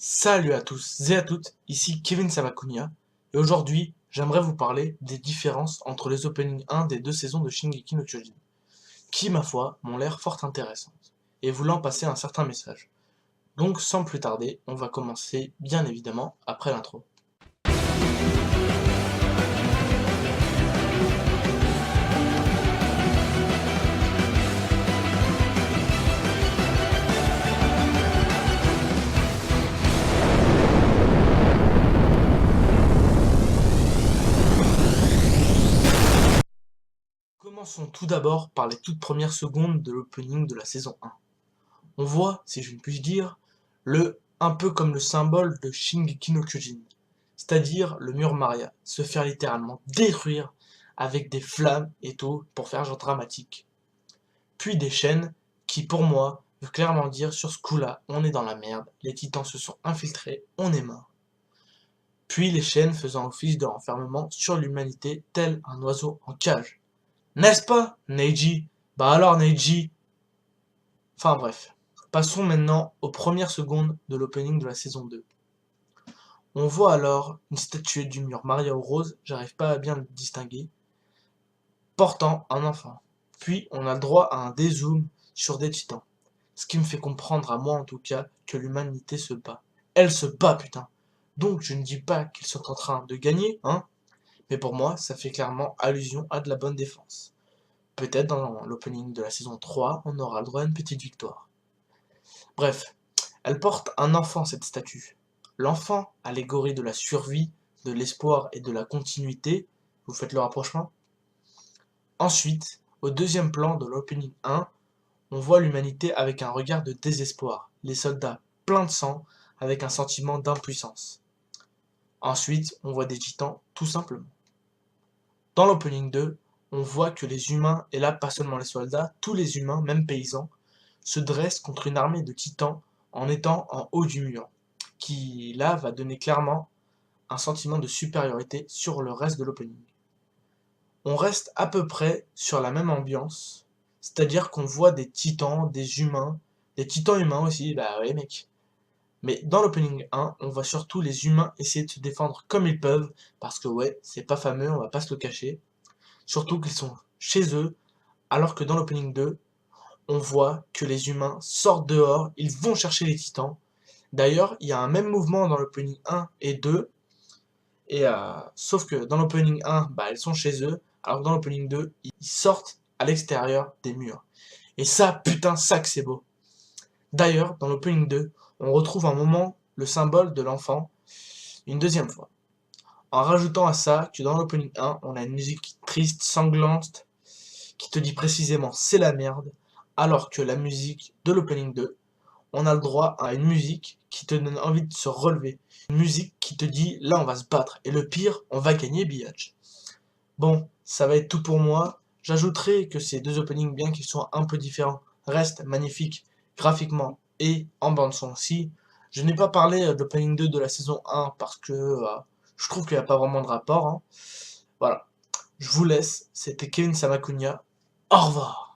Salut à tous et à toutes, ici Kevin Samakunia, et aujourd'hui j'aimerais vous parler des différences entre les openings 1 des deux saisons de Shingeki no Kyojin, qui ma foi m'ont l'air fort intéressantes, et voulant passer un certain message. Donc sans plus tarder, on va commencer bien évidemment après l'intro. Commençons tout d'abord par les toutes premières secondes de l'opening de la saison 1. On voit, si je ne puis dire, un peu comme le symbole de Shingeki no Kyojin, c'est-à-dire le mur Maria, se faire littéralement détruire avec des flammes et tout pour faire genre dramatique. Puis des chaînes qui, pour moi, veut clairement dire sur ce coup-là, on est dans la merde, les titans se sont infiltrés, on est mort. Puis les chaînes faisant office de renfermement sur l'humanité tel un oiseau en cage. N'est-ce pas, Neji? Bah alors Neji. Enfin bref. Passons maintenant aux premières secondes de l'opening de la saison 2. On voit alors une statue du mur Maria ou Rose, j'arrive pas à bien le distinguer, portant un enfant. Puis on a le droit à un dézoom sur des titans. Ce qui me fait comprendre, à moi en tout cas, que l'humanité se bat. Elle se bat, putain. Donc je ne dis pas qu'ils sont en train de gagner, hein, mais pour moi, ça fait clairement allusion à de la bonne défense. Peut-être dans l'opening de la saison 3, on aura le droit à une petite victoire. Bref, elle porte un enfant, cette statue. L'enfant, allégorie de la survie, de l'espoir et de la continuité, vous faites le rapprochement? Ensuite, au deuxième plan de l'opening 1, on voit l'humanité avec un regard de désespoir, les soldats pleins de sang, avec un sentiment d'impuissance. Ensuite, on voit des titans, tout simplement. Dans l'opening 2, on voit que les humains, et là pas seulement les soldats, tous les humains, même paysans, se dressent contre une armée de titans en étant en haut du mur, qui là va donner clairement un sentiment de supériorité sur le reste de l'opening. On reste à peu près sur la même ambiance, c'est-à-dire qu'on voit des titans, des titans humains aussi, bah ouais mec. Mais dans l'opening 1, on voit surtout les humains essayer de se défendre comme ils peuvent, parce que ouais, c'est pas fameux, on va pas se le cacher. Surtout qu'ils sont chez eux, alors que dans l'opening 2, on voit que les humains sortent dehors, ils vont chercher les titans. D'ailleurs, il y a un même mouvement dans l'opening 1 et 2, sauf que dans l'opening 1, bah, ils sont chez eux, alors que dans l'opening 2, ils sortent à l'extérieur des murs. Et ça, putain, ça que c'est beau. D'ailleurs, dans l'opening 2, on retrouve un moment le symbole de l'enfant, une deuxième fois. En rajoutant à ça que dans l'opening 1, on a une musique triste, sanglante, qui te dit précisément c'est la merde, alors que la musique de l'opening 2, on a le droit à une musique qui te donne envie de se relever. Une musique qui te dit là on va se battre, et le pire, on va gagner biatch. Bon, ça va être tout pour moi. J'ajouterai que ces deux openings, bien qu'ils soient un peu différents, restent magnifiques graphiquement et en bande son aussi. Je n'ai pas parlé de l'opening 2 de la saison 1 parce que je trouve qu'il n'y a pas vraiment de rapport, hein. Voilà, je vous laisse, c'était Kevin Samakunia, au revoir.